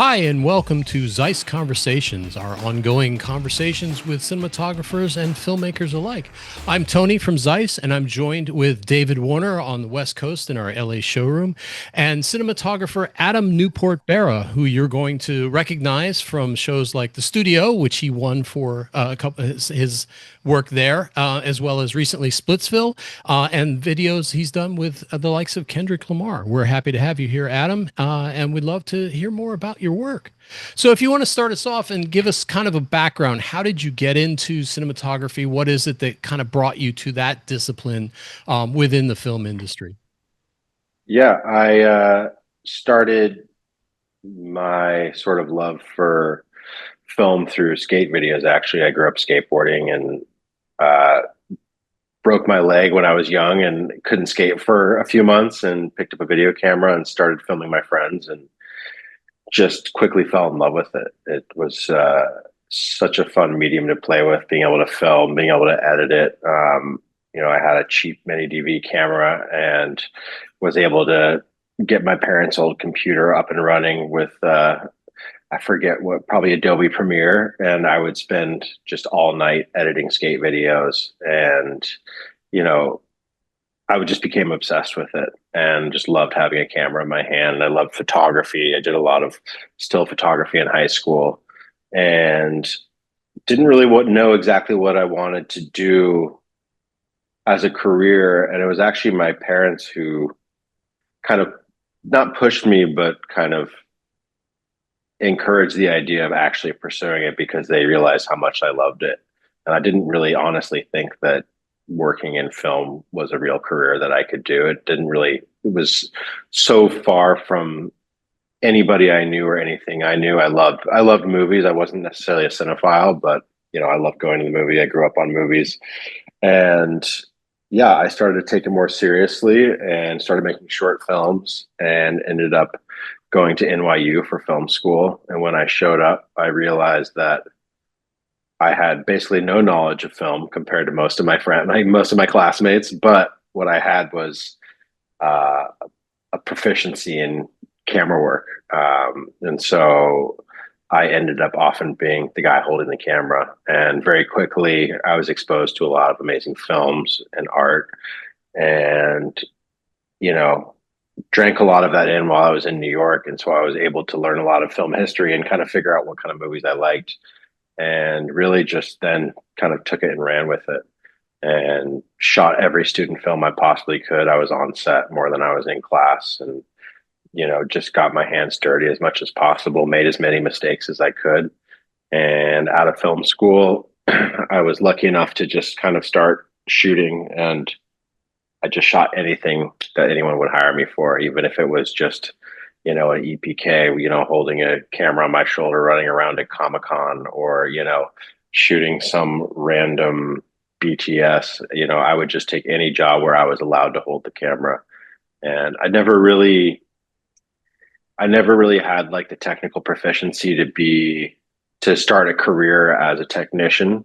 Hi, and welcome to ZEISS Conversations, our ongoing conversations with cinematographers and filmmakers alike. I'm Tony from ZEISS, and I'm joined with David Warner on the West Coast in our LA showroom, and cinematographer Adam Newport-Berra, who you're going to recognize from shows like The Studio, which he won for a couple his work there, as well as recently Splitsville, and videos he's done with the likes of Kendrick Lamar. We're happy to have you here, Adam, and we'd love to hear more about your work. So if you want to start us off and give us kind of a background, how did you get into cinematography? What is it that kind of brought you to that discipline within the film industry? Yeah, I started my sort of love for film through skate videos. Actually, I grew up skateboarding and uh, broke my leg when I was young and couldn't skate for a few months and picked up a video camera and started filming my friends and just quickly fell in love with it. It was such a fun medium to play with, being able to film, being able to edit it. I had a cheap mini DV camera and was able to get my parents' old computer up and running with I forget what, probably Adobe Premiere, and I would spend just all night editing skate videos, and you know I would just became obsessed with it and just loved having a camera in my hand. I loved photography. I did a lot of still photography in high school and didn't really know exactly what I wanted to do as a career. And it was actually my parents who kind of not pushed me, but kind of encouraged the idea of actually pursuing it because they realized how much I loved it. And I didn't really honestly think that working in film was a real career that I could do. It didn't really, it was so far from anybody I knew or anything I knew. I loved movies. I wasn't necessarily a cinephile, but I loved going to the movie. I grew up on movies. And yeah, I started to take it more seriously and started making short films and ended up going to NYU for film school. And when I showed up, I realized that I had basically no knowledge of film compared to most of my friends, like most of my classmates. But what I had was uh, a proficiency in camera work. And so I ended up often being the guy holding the camera. And very quickly, I was exposed to a lot of amazing films and art and, you know, drank a lot of that in while I was in New York. And so I was able to learn a lot of film history and kind of figure out what kind of movies I liked and really just then kind of took it and ran with it and shot every student film I possibly could. I was on set more than I was in class and, just got my hands dirty as much as possible, made as many mistakes as I could. And out of film school, I was lucky enough to just kind of start shooting and I just shot anything that anyone would hire me for, even if it was just, an EPK, holding a camera on my shoulder, running around at Comic-Con or, shooting some random BTS. I would just take any job where I was allowed to hold the camera. And I never really had like the technical proficiency to start a career as a technician.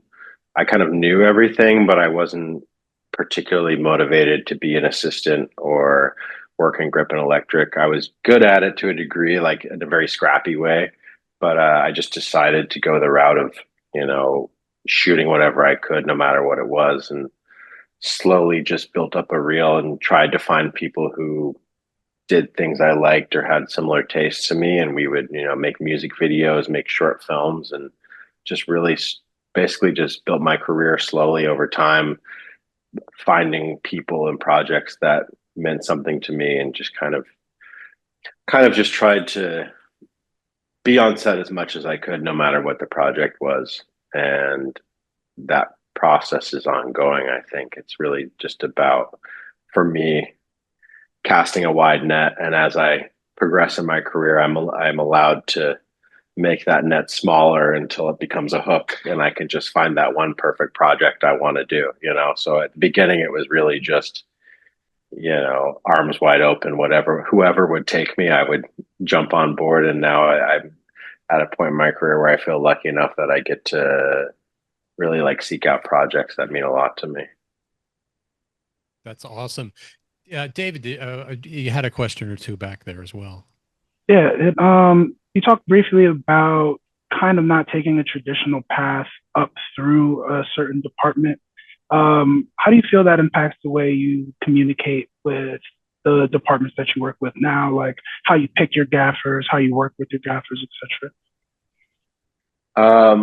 I kind of knew everything, but I wasn't particularly motivated to be an assistant or work in grip and electric. I was good at it to a degree, like in a very scrappy way, but I just decided to go the route of, shooting whatever I could, no matter what it was, and slowly just built up a reel and tried to find people who did things I liked or had similar tastes to me, and we would, make music videos, make short films, and just really basically just built my career slowly over time, finding people and projects that meant something to me, and just kind of just tried to be on set as much as I could, no matter what the project was. And that process is ongoing. I think it's really just about, for me, casting a wide net, and as I progress in my career, I'm allowed to make that net smaller until it becomes a hook, and I can just find that one perfect project I want to do. So at the beginning, it was really just arms wide open. Whoever would take me, I would jump on board. And now I'm at a point in my career where I feel lucky enough that I get to really like seek out projects that mean a lot to me. That's awesome. David, you had a question or two back there as well. Yeah, You talked briefly about kind of not taking a traditional path up through a certain department. How do you feel that impacts the way you communicate with the departments that you work with now, like how you pick your gaffers, how you work with your gaffers, etc.? I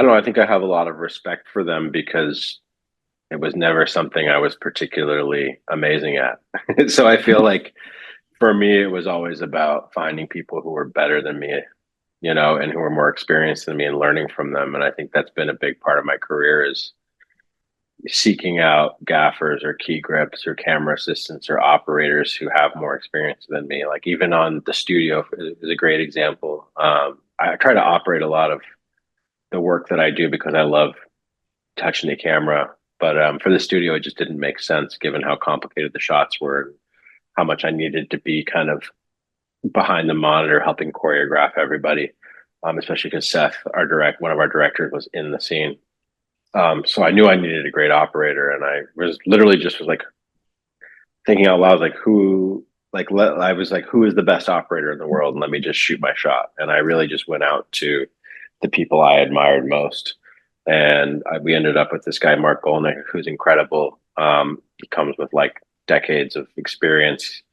don't know. I think I have a lot of respect for them because it was never something I was particularly amazing at. So I feel like for me, it was always about finding people who were better than me, and who were more experienced than me and learning from them. And I think that's been a big part of my career is seeking out gaffers or key grips or camera assistants or operators who have more experience than me. Like even on the studio is a great example. I try to operate a lot of the work that I do because I love touching the camera. But for the studio, it just didn't make sense given how complicated the shots were and how much I needed to be kind of behind the monitor helping choreograph everybody, especially because Seth, one of our directors, was in the scene. So I knew I needed a great operator, and I was literally just was like thinking out loud, like I was like, who is the best operator in the world, and let me just shoot my shot. And I really just went out to the people I admired most, and we ended up with this guy Mark Golnick, who's incredible. He comes with like decades of experience,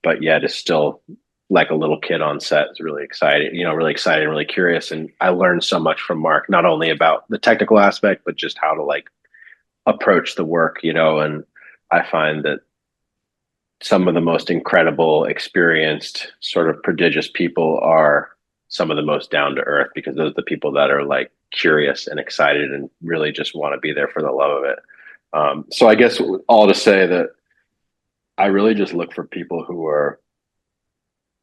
but yet is still like a little kid on set. Is really excited, really excited and really curious. And I learned so much from Mark, not only about the technical aspect, but just how to like approach the work, and I find that some of the most incredible, experienced, sort of prodigious people are some of the most down to earth because those are the people that are like curious and excited and really just want to be there for the love of it. So I guess all to say that I really just look for people who are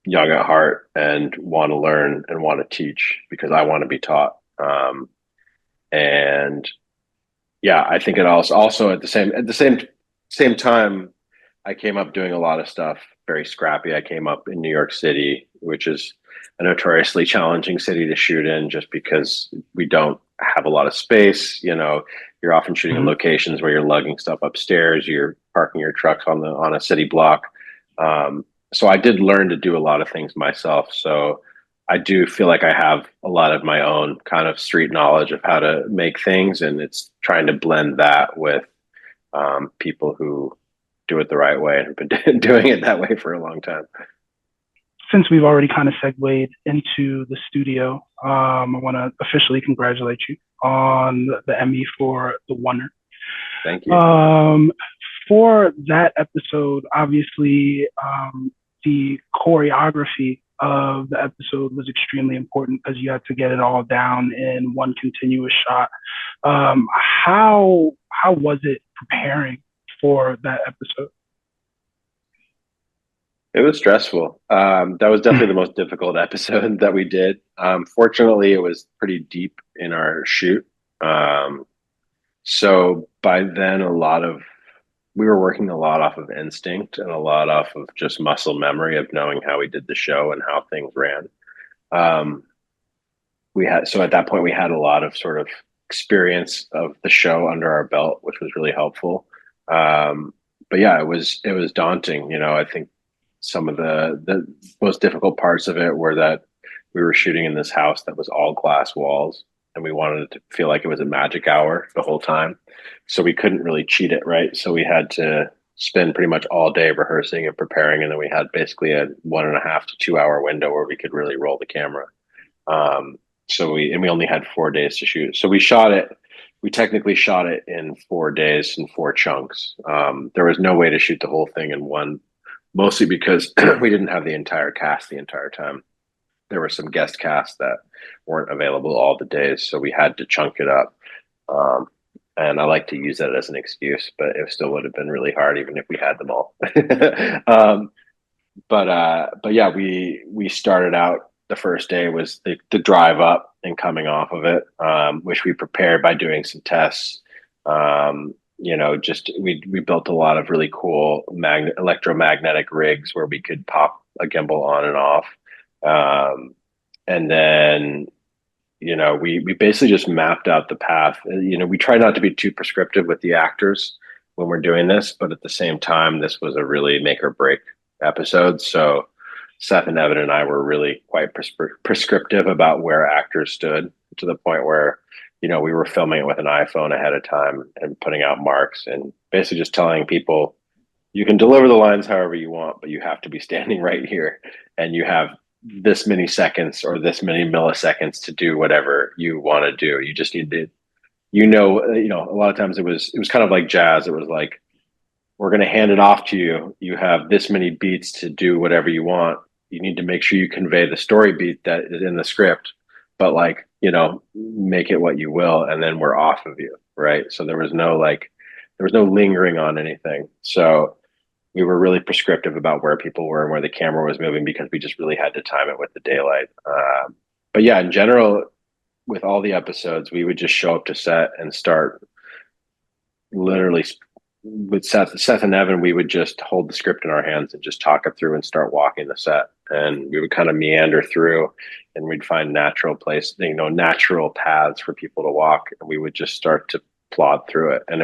young at heart and want to learn and want to teach because I want to be taught. And yeah, I think it also at the same time, I came up doing a lot of stuff very scrappy. I came up in New York City, which is a notoriously challenging city to shoot in just because we don't have a lot of space. You're often shooting in locations where you're lugging stuff upstairs, you're parking your trucks on a city block. So I did learn to do a lot of things myself. So I do feel like I have a lot of my own kind of street knowledge of how to make things, and it's trying to blend that with people who do it the right way and have been doing it that way for a long time. Since we've already kind of segued into the studio, I want to officially congratulate you on the Emmy for The Oner. Thank you. For that episode, obviously, the choreography of the episode was extremely important because you had to get it all down in one continuous shot. How was it preparing for that episode? It was stressful. That was definitely the most difficult episode that we did. Fortunately, it was pretty deep in our shoot. So by then, we were working a lot off of instinct and a lot off of just muscle memory of knowing how we did the show and how things ran. So at that point, we had a lot of sort of experience of the show under our belt, which was really helpful. But yeah, it was daunting. I think some of the most difficult parts of it were that we were shooting in this house that was all glass walls, and we wanted it to feel like it was a magic hour the whole time. So we couldn't really cheat it, right? So we had to spend pretty much all day rehearsing and preparing, and then we had basically a 1.5 to 2 hour window where we could really roll the camera. So we only had 4 days to shoot. So we technically shot it in 4 days in 4 chunks. There was no way to shoot the whole thing in one, mostly because we didn't have the entire cast the entire time. There were some guest casts that weren't available all the days, so we had to chunk it up. And I like to use that as an excuse, but it still would have been really hard even if we had them all. But yeah, we started out. The first day was the drive up and coming off of it, which we prepared by doing some tests. We built a lot of really cool electromagnetic rigs where we could pop a gimbal on and off. And then, we basically just mapped out the path. We try not to be too prescriptive with the actors when we're doing this, but at the same time, this was a really make or break episode. So Seth and Evan and I were really quite prescriptive about where actors stood, to the point where, you know, we were filming it with an iPhone ahead of time and putting out marks and basically just telling people, you can deliver the lines however you want, but you have to be standing right here, and you have this many seconds or this many milliseconds to do whatever you want to do. You just need to, a lot of times it was kind of like jazz. It was like, we're going to hand it off to you. You have this many beats to do whatever you want. You need to make sure you convey the story beat that is in the script, but like, you know, make it what you will, and then we're off of you, right? So there was no lingering on anything. So we were really prescriptive about where people were and where the camera was moving, because we just really had to time it with the daylight. But yeah, in general, with all the episodes, we would just show up to set and start literally with Seth and Evan. We would just hold the script in our hands and just talk it through and start walking the set. And we would kind of meander through, and we'd find natural paths for people to walk. And we would just start to plod through it. And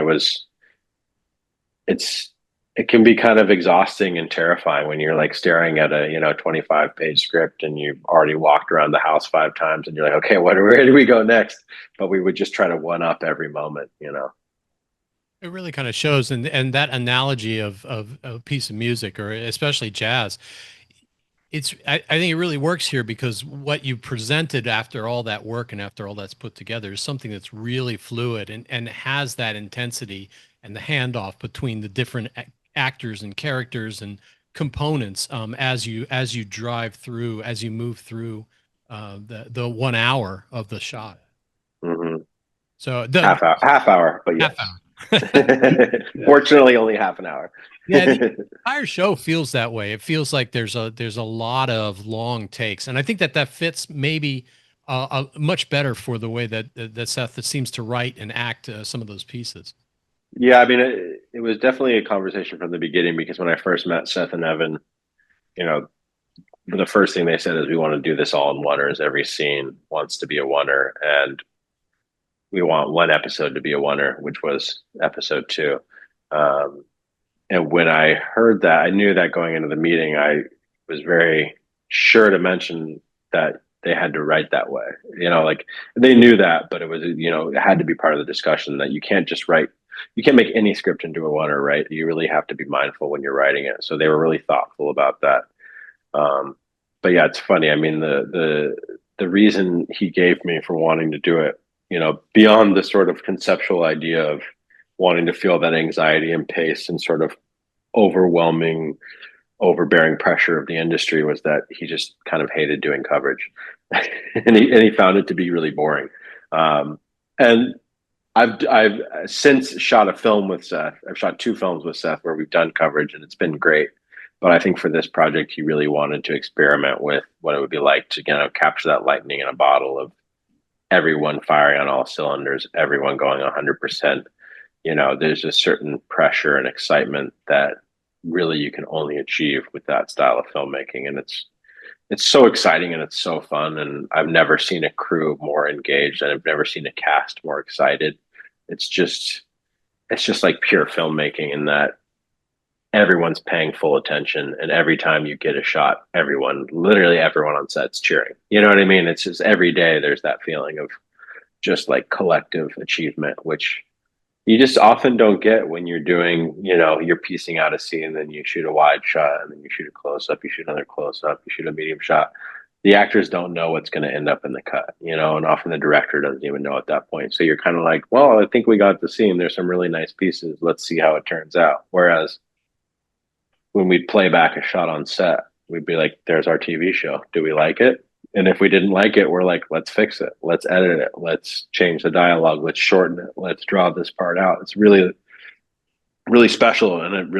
it can be kind of exhausting and terrifying when you're like staring at a 25-page script and you've already walked around the house 5 times and you're like, okay, where do we go next? But we would just try to one up every moment. It really kind of shows, and that analogy of a piece of music, or especially jazz, I think it really works here, because what you presented after all that work and after all that's put together is something that's really fluid and has that intensity and the handoff between the different actors and characters and components as you drive through, as you move through the 1 hour of the shot. Mm-hmm. So half hour, but yes. Half hour. Fortunately, only half an hour. Yeah, the entire show feels that way. It feels like there's a lot of long takes, and I think that fits maybe much better for the way that Seth seems to write and act some of those pieces. Yeah, I mean, it was definitely a conversation from the beginning, because when I first met Seth and Evan, the first thing they said is, we want to do this all in oneers. Every scene wants to be a oneer, and we want one episode to be a oneer, which was episode 2. And when I heard that, I knew that going into the meeting, I was very sure to mention that they had to write that way. Like, they knew that, but it was, it had to be part of the discussion that you can't make any script into a oneer, right? You really have to be mindful when you're writing it. So they were really thoughtful about that. But yeah, it's funny. I mean, the reason he gave me for wanting to do it, beyond the sort of conceptual idea of wanting to feel that anxiety and pace and sort of overwhelming, overbearing pressure of the industry, was that he just kind of hated doing coverage. and he found it to be really boring. And I've since shot a film with Seth. I've shot 2 films with Seth where we've done coverage, and it's been great. But I think for this project, he really wanted to experiment with what it would be like to capture that lightning in a bottle of everyone firing on all cylinders, everyone going 100%. There's a certain pressure and excitement that really you can only achieve with that style of filmmaking. And it's so exciting and it's so fun. And I've never seen a crew more engaged, and I've never seen a cast more excited. It's just like pure filmmaking, in that everyone's paying full attention. And every time you get a shot, literally everyone on set's cheering. You know what I mean? It's just every day there's that feeling of just like collective achievement, which you just often don't get when you're doing, you're piecing out a scene, then you shoot a wide shot, and then you shoot a close up, you shoot another close up, you shoot a medium shot. The actors don't know what's going to end up in the cut, and often the director doesn't even know at that point. So you're kind of like, well, I think we got the scene. There's some really nice pieces. Let's see how it turns out. Whereas when we'd play back a shot on set, we'd be like, there's our TV show. Do we like it? And if we didn't like it, we're like, let's fix it. Let's edit it. Let's change the dialogue. Let's shorten it. Let's draw this part out. It's really, really special. And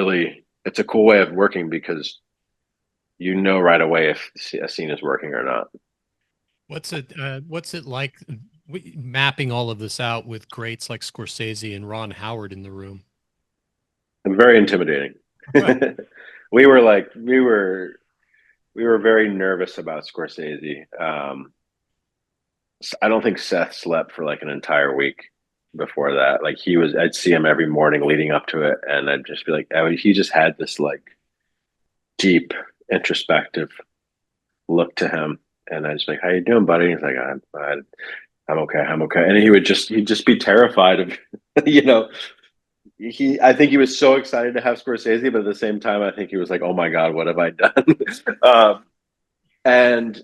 it's a cool way of working, because right away if a scene is working or not. What's it like mapping all of this out with greats like Scorsese and Ron Howard in the room? Very intimidating. We were very nervous about Scorsese. I don't think Seth slept for like an entire week before that. Like I'd see him every morning leading up to it, and I'd just be like, he just had this like deep introspective look to him, and I was like, "How you doing, buddy?" He's like, I'm okay. I'm okay." And he'd just be terrified of, you know, I think he was so excited to have Scorsese, but at the same time, I think he was like, "Oh my God, what have I done?" um, and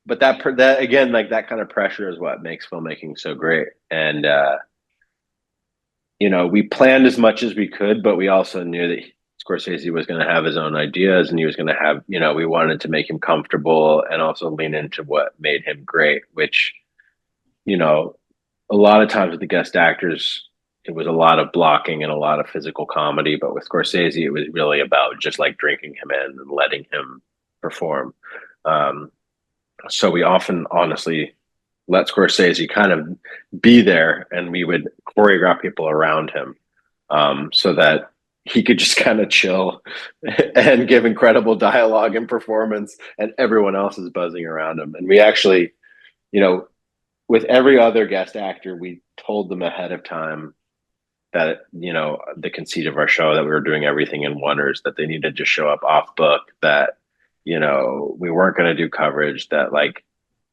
but that again, like that kind of pressure is what makes filmmaking so great. And we planned as much as we could, but we also knew that Scorsese was going to have his own ideas, and he was going to have, we wanted to make him comfortable and also lean into what made him great, which, you know, a lot of times with the guest actors, it was a lot of blocking and a lot of physical comedy. But with Scorsese, it was really about just like drinking him in and letting him perform. Um, so we often honestly let Scorsese kind of be there, and we would choreograph people around him, so that he could just kind of chill and give incredible dialogue and performance, and everyone else is buzzing around him. And we actually, you know, with every other guest actor, we told them ahead of time that, the conceit of our show, that we were doing everything in oneers, that they needed to show up off book, that, we weren't going to do coverage, that like,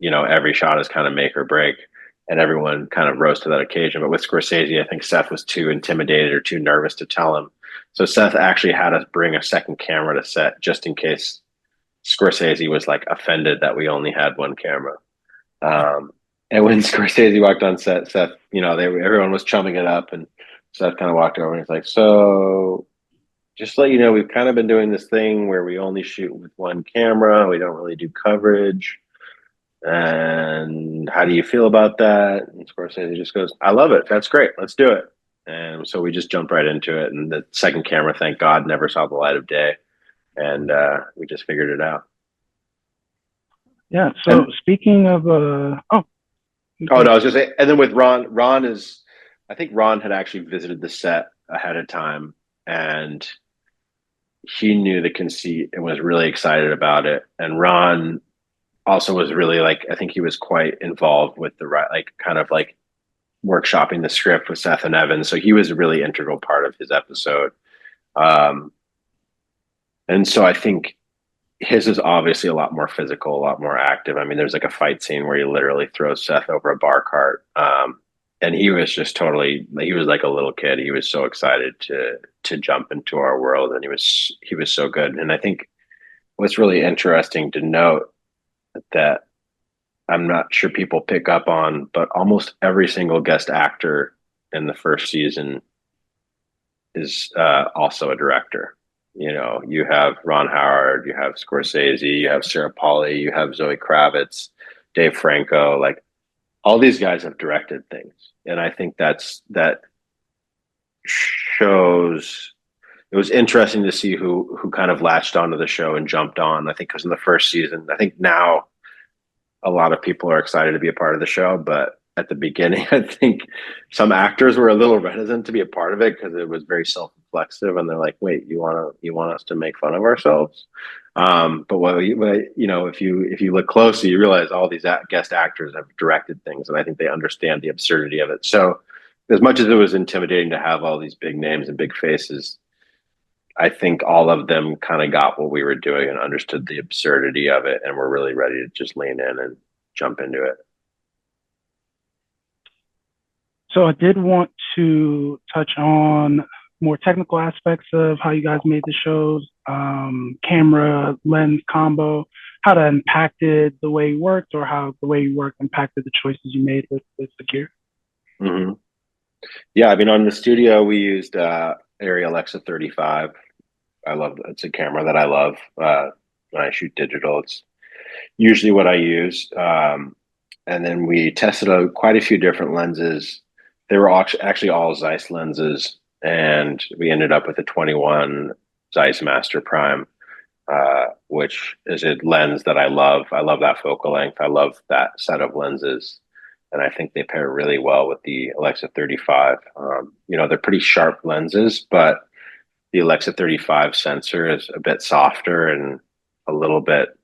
every shot is kind of make or break, and everyone kind of rose to that occasion. But with Scorsese, I think Seth was too intimidated or too nervous to tell him. So Seth actually had us bring a second camera to set just in case Scorsese was like offended that we only had one camera. And when Scorsese walked on set, Seth, everyone was chumming it up, and Seth kind of walked over and he's like, "So, just to let you know, we've kind of been doing this thing where we only shoot with one camera. We don't really do coverage. And how do you feel about that?" And Scorsese just goes, "I love it. That's great. Let's do it." And so we just jumped right into it. And the second camera, thank God, never saw the light of day. And we just figured it out. Yeah. So speaking of, Oh no, I was just saying. And then with Ron, I think Ron had actually visited the set ahead of time, and he knew the conceit and was really excited about it. And Ron also was really like, I think he was quite involved with like kind of like workshopping the script with Seth and Evan. So he was a really integral part of his episode. And so I think his is obviously a lot more physical, a lot more active. I mean, there's like a fight scene where he literally throws Seth over a bar cart. And he was just he was like a little kid. He was so excited to jump into our world, and he was so good. And I think what's really interesting to note that I'm not sure people pick up on, but almost every single guest actor in the first season is also a director. You have Ron Howard, you have Scorsese, you have Sarah Polley, you have Zoe Kravitz, Dave Franco. Like, all these guys have directed things, and I think that shows. It was interesting to see who kind of latched onto the show and jumped on. I think because in the first season, I think now a lot of people are excited to be a part of the show, but at the beginning, I think some actors were a little reticent to be a part of it because it was very self-reflexive, and they're like, "Wait, you want us to make fun of ourselves?" But if you look closely, you realize all these guest actors have directed things, and I think they understand the absurdity of it. So, as much as it was intimidating to have all these big names and big faces, I think all of them kind of got what we were doing and understood the absurdity of it, and were really ready to just lean in and jump into it. So I did want to touch on more technical aspects of how you guys made the shows, camera, lens combo, how that impacted the way you worked, or how the way you worked impacted the choices you made with the gear. Mm-hmm. Yeah, I mean, on the studio, we used Arri Alexa 35. It's a camera that I love. When I shoot digital, it's usually what I use. And then we tested out quite a few different lenses. They were actually all ZEISS lenses, and we ended up with a 21 ZEISS Master Prime, which is a lens that I love. I love that focal length. I love that set of lenses, and I think they pair really well with the Alexa 35. They're pretty sharp lenses, but the Alexa 35 sensor is a bit softer and a little bit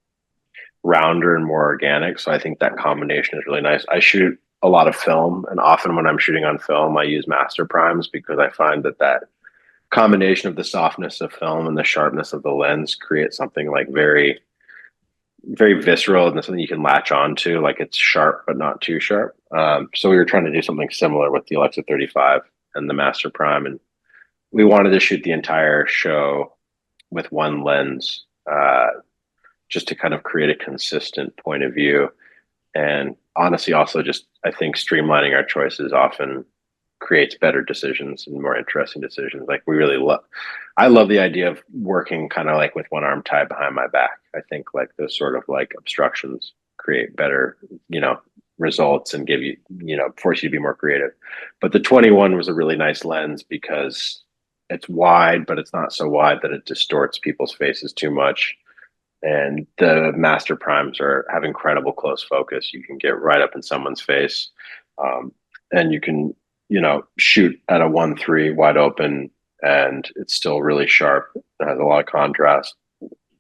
rounder and more organic. So I think that combination is really nice. I shoot a lot of film, and often when I'm shooting on film, I use master primes because I find that combination of the softness of film and the sharpness of the lens creates something like very, very visceral and something you can latch on to, like it's sharp but not too sharp. So we were trying to do something similar with the Alexa 35 and the Master Prime, and we wanted to shoot the entire show with one lens, just to kind of create a consistent point of view. And honestly, also just I think streamlining our choices often creates better decisions and more interesting decisions. Like I love the idea of working kind of like with one arm tied behind my back. I think like those sort of like obstructions create better, results and give you, force you to be more creative. But the 21 was a really nice lens because it's wide, but it's not so wide that it distorts people's faces too much. And the Master Primes have incredible close focus. You can get right up in someone's face, and you can shoot at a 1.3 wide open, and it's still really sharp. It has a lot of contrast,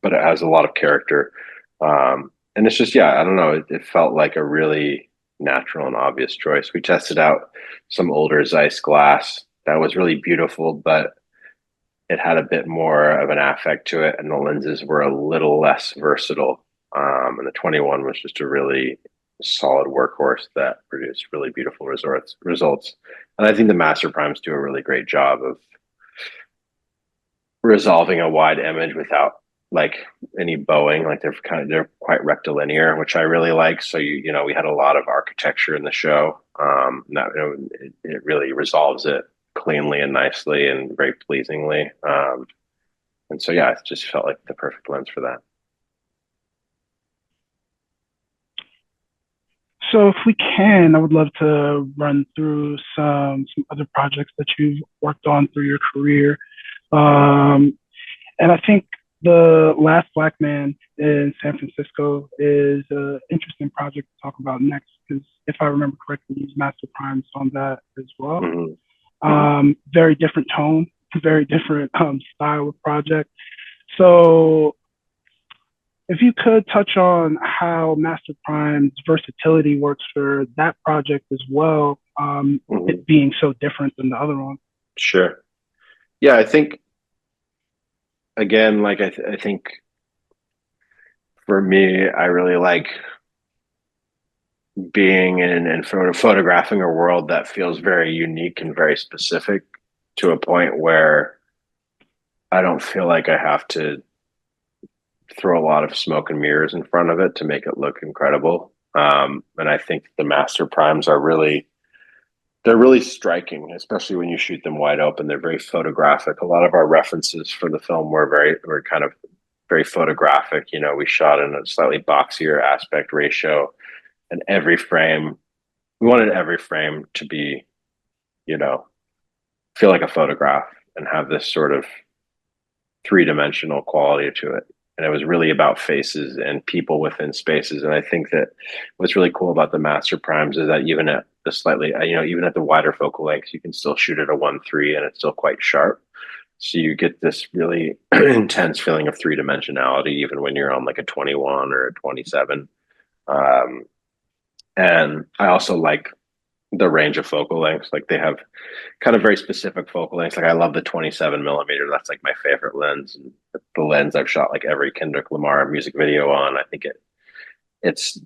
but it has a lot of character. And it's just, I don't know. It felt like a really natural and obvious choice. We tested out some older ZEISS glass that was really beautiful, but it had a bit more of an affect to it, and the lenses were a little less versatile. And the 21 was just a really solid workhorse that produced really beautiful results. And I think the Master Primes do a really great job of resolving a wide image without like any bowing. Like they're quite rectilinear, which I really like. So we had a lot of architecture in the show. It really resolves it cleanly and nicely and very pleasingly. And so it just felt like the perfect lens for that. So if we can, I would love to run through some other projects that you've worked on through your career. And I think The Last Black Man in San Francisco is an interesting project to talk about next, because if I remember correctly, you used Master Primes on that as well. Mm-hmm. Very different tone, very different style of project. So if you could touch on how Master Prime's versatility works for that project as well, it being so different than the other one. Sure. Yeah, I think, again, like I think for me, I really like being in and photographing a world that feels very unique and very specific, to a point where I don't feel like I have to throw a lot of smoke and mirrors in front of it to make it look incredible. And I think the Master Primes they're really striking, especially when you shoot them wide open. They're very photographic. A lot of our references for the film were kind of very photographic. We shot in a slightly boxier aspect ratio, and we wanted every frame to be, feel like a photograph and have this sort of three-dimensional quality to it. And it was really about faces and people within spaces. And I think that what's really cool about the Master Primes is that even at even at the wider focal lengths, you can still shoot at a 1.3 and it's still quite sharp. So you get this really intense feeling of three-dimensionality, even when you're on like a 21 or a 27. And I also like the range of focal lengths. Like they have kind of very specific focal lengths. Like I love the 27 millimeter. That's like my favorite lens, and the lens I've shot like every Kendrick Lamar music video on. I think it's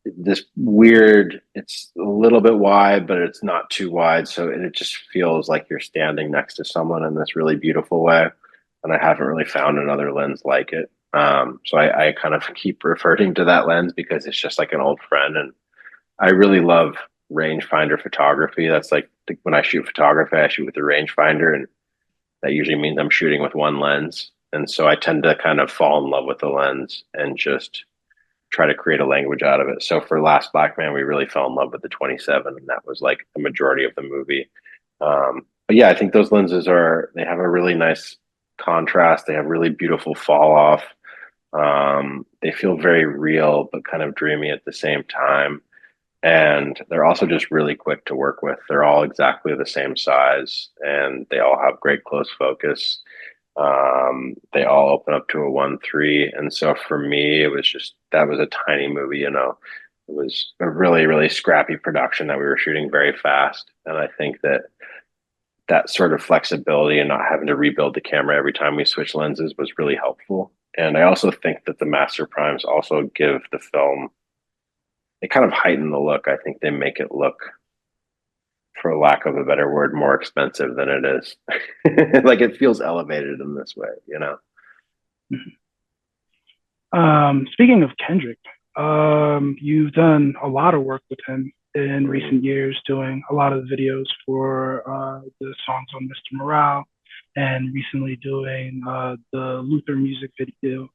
this weird, it's a little bit wide, but it's not too wide. So it just feels like you're standing next to someone in this really beautiful way. And I haven't really found another lens like it. So I kind of keep referring to that lens because it's just like an old friend. And I really love rangefinder photography. That's like when I shoot photography, I shoot with the rangefinder, and that usually means I'm shooting with one lens. And so I tend to kind of fall in love with the lens and just try to create a language out of it. So for Last Black Man, we really fell in love with the 27, and that was like the majority of the movie. But I think those lenses they have a really nice contrast. They have really beautiful fall off. They feel very real, but kind of dreamy at the same time. And they're also just really quick to work with. They're all exactly the same size, and they all have great close focus. They all open up to a 1.3. And so for me, that was a tiny movie, It was a really, really scrappy production that we were shooting very fast. And I think that sort of flexibility and not having to rebuild the camera every time we switch lenses was really helpful. And I also think that the master primes also give the film, they kind of heighten the look. I think they make it look, for lack of a better word, more expensive than it is. Like it feels elevated in this way, you know? Speaking of Kendrick, you've done a lot of work with him in recent years, doing a lot of videos for the songs on Mr. Morale, and recently doing the Luther music video.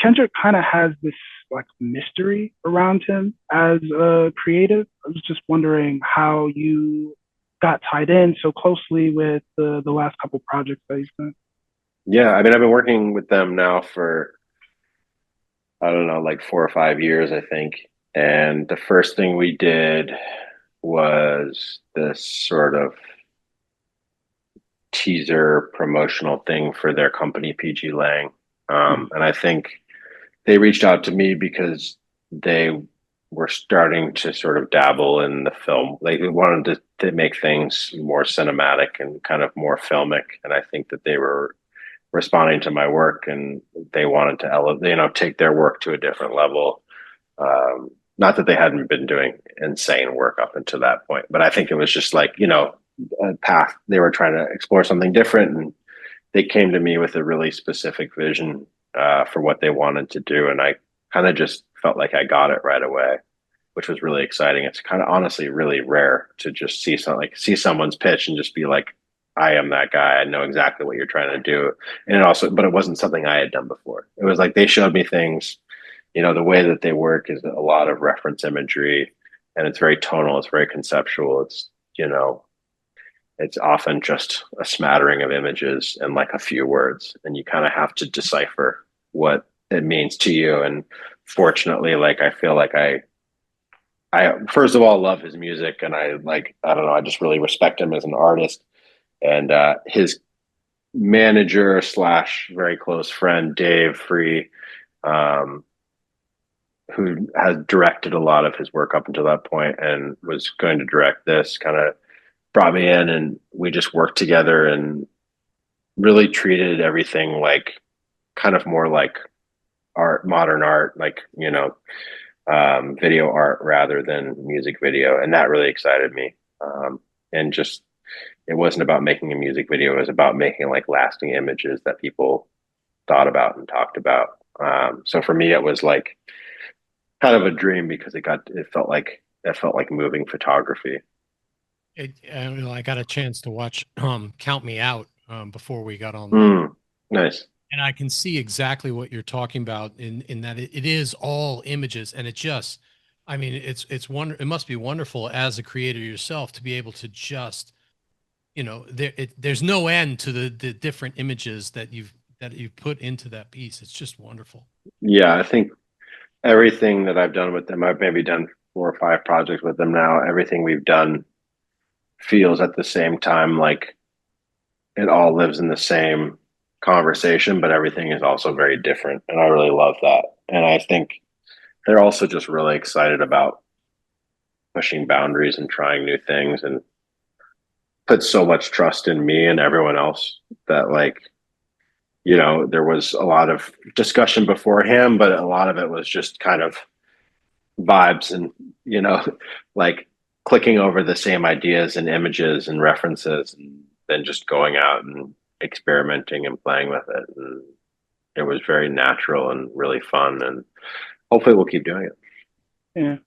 Kendrick kind of has this like mystery around him as a creative. I was just wondering how you got tied in so closely with the last couple projects that he's done. Yeah, I mean, I've been working with them now for, I don't know, like 4 or 5 years, I think. And the first thing we did was this sort of teaser promotional thing for their company, PG Lang. And I think they reached out to me because they were starting to sort of dabble in the film. Like they wanted to make things more cinematic and kind of more filmic. And I think that they were responding to my work and they wanted to elevate, take their work to a different level. Not that they hadn't been doing insane work up until that point, but I think it was just like, a path. They were trying to explore something different, and they came to me with a really specific vision for what they wanted to do. And I kind of just felt like I got it right away, which was really exciting. It's kind of honestly really rare to just see someone's pitch and just be like, I am that guy. I know exactly what you're trying to do. And but it wasn't something I had done before. It was like they showed me things, the way that they work is a lot of reference imagery, and it's very tonal. It's very conceptual. It's often just a smattering of images and like a few words, and you kind of have to decipher what it means to you. And fortunately, like, I feel like I first of all love his music, and I don't know, I just really respect him as an artist. And his manager slash very close friend, Dave Free, who has directed a lot of his work up until that point and was going to direct this, kind of brought me in, and we just worked together and really treated everything like kind of more like art, modern art, like, video art rather than music video. And that really excited me. And just, it wasn't about making a music video. It was about making like lasting images that people thought about and talked about. So for me, it was like kind of a dream because it felt like moving photography. I got a chance to watch Count Me Out before we got on. Nice. And I can see exactly what you're talking about in that it is all images, and it just, I mean, it must be wonderful as a creator yourself to be able to just, there's no end to the different images that you've put into that piece. It's just wonderful. Yeah, I think everything that I've done with them, I've maybe done 4 or 5 projects with them now. Everything we've done feels at the same time like it all lives in the same conversation, but everything is also very different. And I really love that. And I think they're also just really excited about pushing boundaries and trying new things, and put so much trust in me and everyone else that, like, there was a lot of discussion beforehand, but a lot of it was just kind of vibes and, like clicking over the same ideas and images and references, and then just going out and experimenting and playing with it. And it was very natural and really fun, and hopefully we'll keep doing it. Yeah.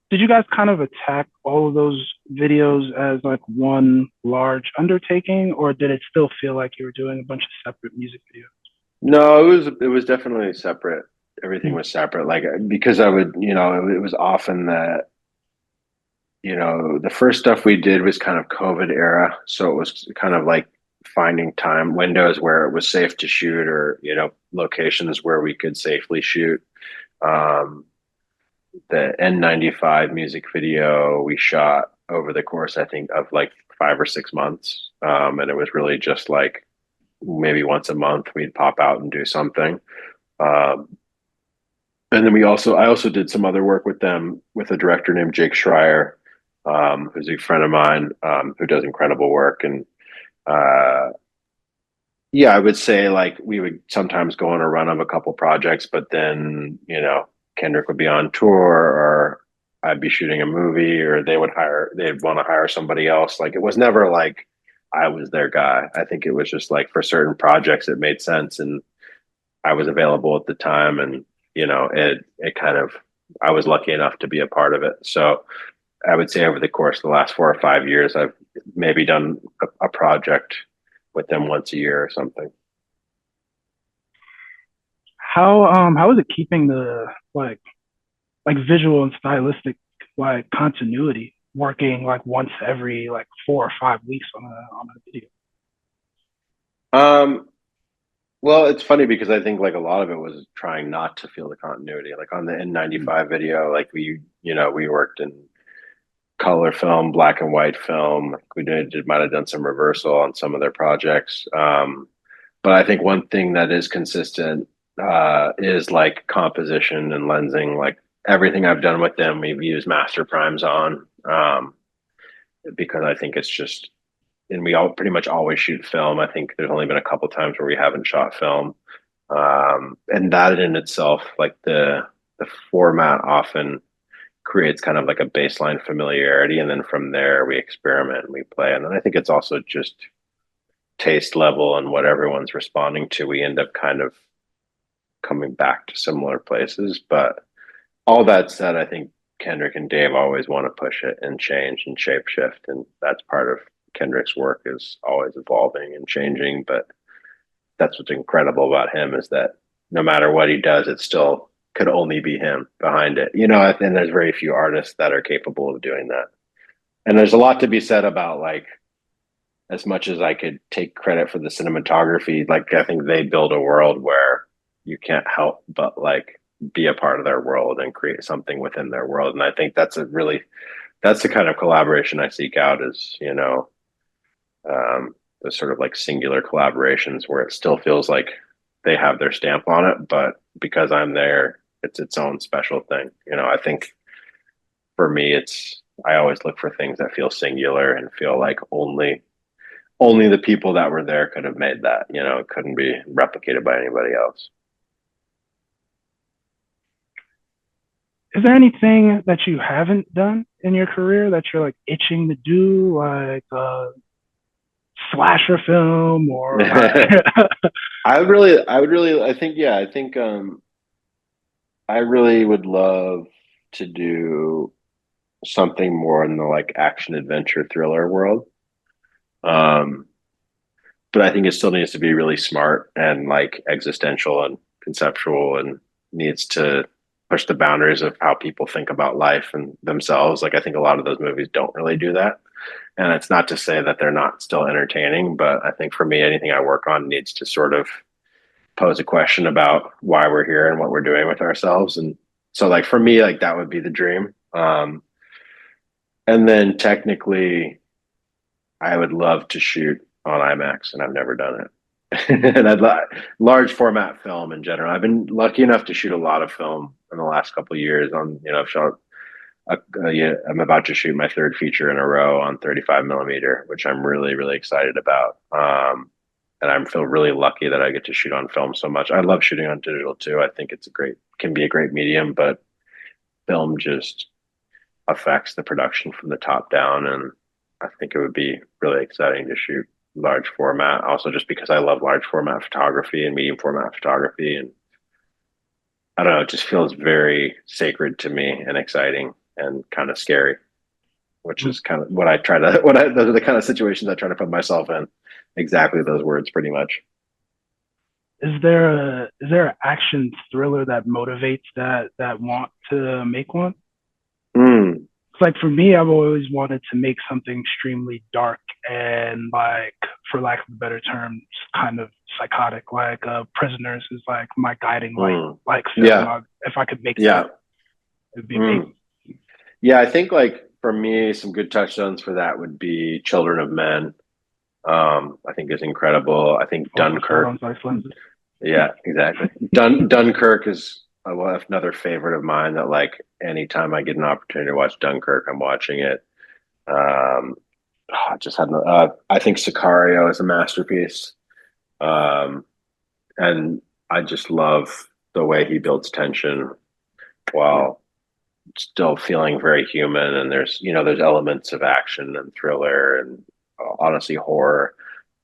Did you guys kind of attack all of those videos as like one large undertaking, or did it still feel like you were doing a bunch of separate music videos? No, it was definitely separate. Everything was separate. Like, because I would, it was often that, the first stuff we did was kind of COVID era. So it was kind of like finding time windows where it was safe to shoot, or, locations where we could safely shoot. The N95 music video we shot over the course, I think, of like 5 or 6 months. And it was really just like maybe once a month we'd pop out and do something. And then I also did some other work with them with a director named Jake Schreier, who's a friend of mine, who does incredible work. And Yeah, I would say like we would sometimes go on a run of a couple projects, but then, Kendrick would be on tour or I'd be shooting a movie or they'd want to hire somebody else. Like it was never like I was their guy. I think it was just like for certain projects it made sense and I was available at the time and, it kind of I was lucky enough to be a part of it. So I would say over the course of the last 4 or 5 years, I've maybe done a project with them once a year or something. How is it keeping the like visual and stylistic like continuity working like once every like 4 or 5 weeks on a video? Um, well, it's funny because I think like a lot of it was trying not to feel the continuity. Like on the N95 video, like we worked in color film, black and white film. Like might have done some reversal on some of their projects. But I think one thing that is consistent is like composition and lensing. Like everything I've done with them, we've used master primes on because I think it's just, and we all pretty much always shoot film. I think there's only been a couple times where we haven't shot film, and that in itself, like the format often creates kind of like a baseline familiarity, and then from there we experiment and we play. And then I think it's also just taste level and what everyone's responding to. We end up kind of coming back to similar places. But all that said, I think Kendrick and Dave always want to push it and change and shape shift. And that's part of Kendrick's work is always evolving and changing. But that's what's incredible about him is that no matter what he does, it still could only be him behind it. And there's very few artists that are capable of doing that. And there's a lot to be said about like as much as I could take credit for the cinematography, like I think they build a world where you can't help but like be a part of their world and create something within their world. And I think that's the kind of collaboration I seek out is, the sort of like singular collaborations where it still feels like they have their stamp on it, but because I'm there, it's its own special thing. I think for me, I always look for things that feel singular and feel like only the people that were there could have made that. It couldn't be replicated by anybody else. Is there anything that you haven't done in your career that you're like itching to do, like slasher film or like I think I really would love to do something more in the like action adventure thriller world. Um, but I think it still needs to be really smart and like existential and conceptual and needs to push the boundaries of how people think about life and themselves. Like I think a lot of those movies don't really do that. And it's not to say that they're not still entertaining, but I think for me, anything I work on needs to sort of pose a question about why we're here and what we're doing with ourselves. And so like for me, like that would be the dream. And then technically I would love to shoot on IMAX and I've never done it. And large format film in general. I've been lucky enough to shoot a lot of film in the last couple of years I've shot yeah, I'm about to shoot my third feature in a row on 35 millimeter, which I'm really, really excited about. And I feel really lucky that I get to shoot on film so much. I love shooting on digital too. I think can be a great medium, but film just affects the production from the top down. And I think it would be really exciting to shoot large format. Also, just because I love large format photography and medium format photography. And I don't know, it just feels very sacred to me and exciting and kind of scary, which is kind of those are the kind of situations I try to put myself in. Exactly those words, pretty much. is there an action thriller that motivates that want to make one? Mm. It's like for me, I've always wanted to make something extremely dark and like, for lack of a better term, kind of psychotic. Like Prisoners is like my guiding light. Like film. Yeah. If I could make that, it'd be amazing. Yeah, I think like for me, some good touchstones for that would be Children of Men. I think is incredible. I think Dunkirk. Yeah, exactly. Dunkirk is another favorite of mine that like anytime I get an opportunity to watch Dunkirk, I'm watching it. I think Sicario is a masterpiece. And I just love the way he builds tension while still feeling very human. And there's elements of action and thriller and honestly horror,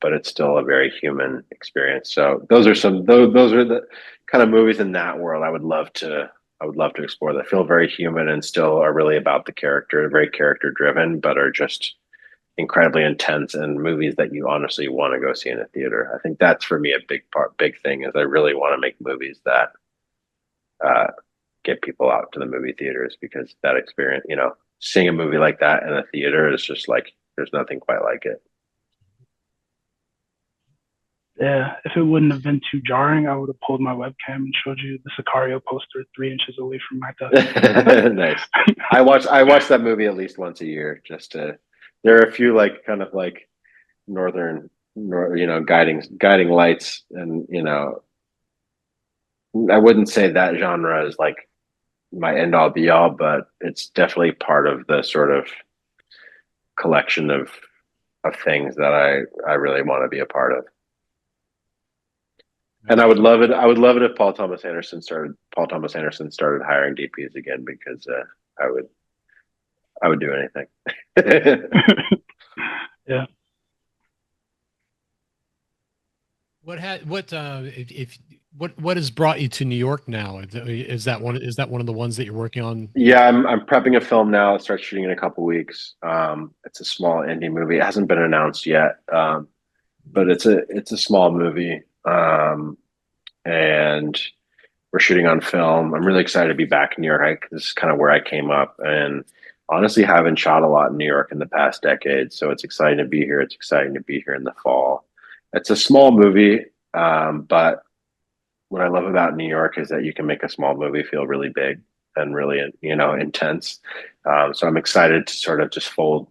but it's still a very human experience. So those are the kind of movies in that world I would love to explore, that feel very human and still are really about the character, very character driven, but are just incredibly intense, and movies that you honestly want to go see in a theater. I think that's for me a big thing, is I really want to make movies that get people out to the movie theaters, because that experience, seeing a movie like that in a theater is just like, there's nothing quite like it. Yeah, if it wouldn't have been too jarring, I would have pulled my webcam and showed you the Sicario poster 3 inches away from my desk. Nice. I watch that movie at least once a year. There are a few like kind of like guiding lights, and I wouldn't say that genre is like my end all be all, but it's definitely part of the sort of collection of things that I really want to be a part of. And I would love it. I would love it if Paul Thomas Anderson started hiring DPs again, because I would do anything. Yeah. What has brought you to New York now? Is that one of the ones that you're working on? Yeah, I'm prepping a film now. It starts shooting in a couple weeks. It's a small indie movie. It hasn't been announced yet, but it's a small movie. And we're shooting on film. I'm really excited to be back in New York. This is kind of where I came up, and honestly haven't shot a lot in New York in the past decade. So it's exciting to be here. It's exciting to be here in the fall. It's a small movie, but what I love about New York is that you can make a small movie feel really big and really, intense. So I'm excited to sort of just fold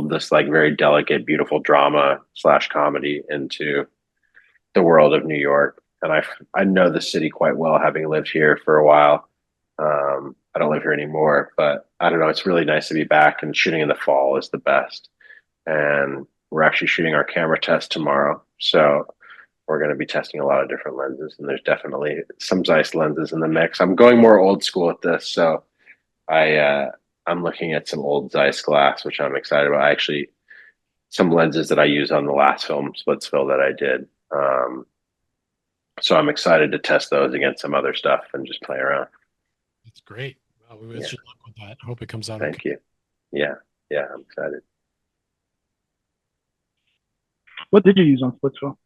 this like very delicate, beautiful drama / comedy into the world of New York. And I know the city quite well, having lived here for a while. I don't live here anymore, but I don't know. It's really nice to be back, and shooting in the fall is the best. And we're actually shooting our camera test tomorrow. So we're going to be testing a lot of different lenses, and there's definitely some ZEISS lenses in the mix. I'm going more old school at this. So I'm looking at some old ZEISS glass, which I'm excited about. Some lenses that I used on the last film, Splitsville, that I did. So I'm excited to test those against some other stuff and just play around. That's great. Well, we wish you luck with that. I hope it comes out. Thank you. Yeah, I'm excited. What did you use on Splitsville?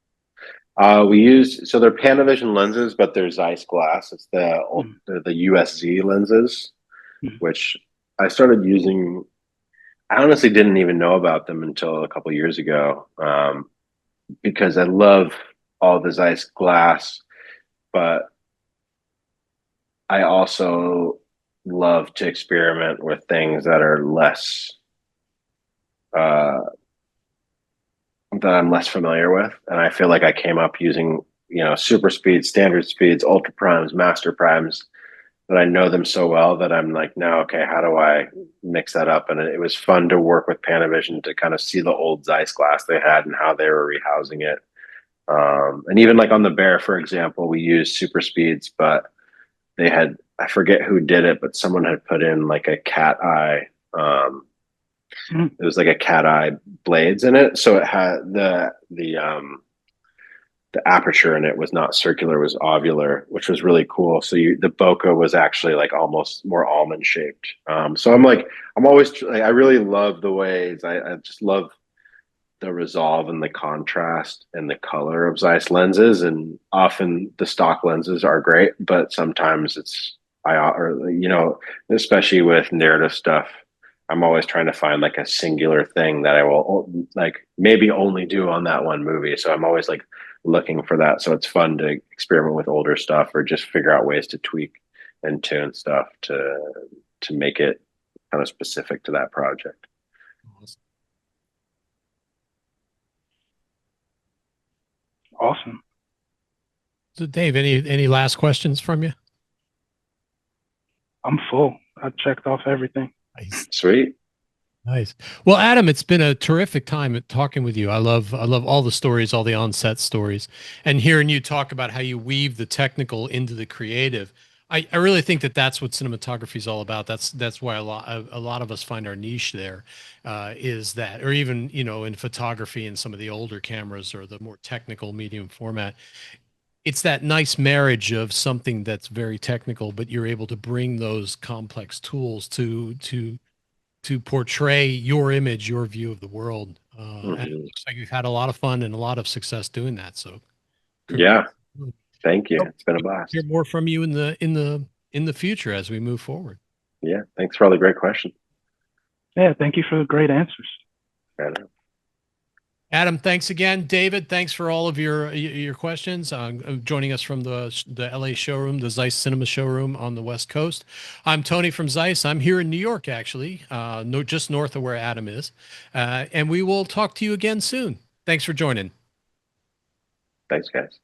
So they're Panavision lenses, but they're ZEISS glass. It's the USZ lenses, which I started using. I honestly didn't even know about them until a couple of years ago, because I love all the ZEISS glass, but I also love to experiment with things that are less that I'm less familiar with. And I feel like I came up using, super speeds, standard speeds, ultra primes, master primes, that I know them so well that I'm like, now, okay, how do I mix that up? And it was fun to work with Panavision to kind of see the old ZEISS glass they had and how they were rehousing it. And even like on the Bear, for example, we used super speeds, but they had, I forget who did it, but someone had put in like a cat eye. It was like a cat eye blades in it. So it had the aperture in it was not circular, it was ovular, which was really cool. So the bokeh was actually like almost more almond shaped. So I'm always, I really love the ways, I just love the resolve and the contrast and the color of ZEISS lenses. And often the stock lenses are great, but sometimes especially with narrative stuff, I'm always trying to find like a singular thing that I will like maybe only do on that one movie. So I'm always like looking for that. So it's fun to experiment with older stuff or just figure out ways to tweak and tune stuff to make it kind of specific to that project. Awesome. So Dave, any last questions from you? I'm full. I checked off everything. Sweet. Nice. Well, Adam, it's been a terrific time talking with you. I love all the stories, all the on-set stories, and hearing you talk about how you weave the technical into the creative. I really think that that's what cinematography is all about. That's why a lot of us find our niche there, is that, or even in photography and some of the older cameras or the more technical medium format. It's that nice marriage of something that's very technical, but you're able to bring those complex tools to portray your image, your view of the world. And it Mhm. looks like you've had a lot of fun and a lot of success doing that. So, Yeah, congrats. thank you. Hope It's been a to hear blast. more from you in the future as we move forward. Yeah, thanks for all the great questions. Yeah, thank you for the great answers. I know. Adam, thanks again. David, thanks for all of your questions. Joining us from the LA showroom, the ZEISS Cinema showroom on the West Coast. I'm Tony from ZEISS. I'm here in New York, actually, no, just north of where Adam is, and we will talk to you again soon. Thanks for joining. Thanks, guys.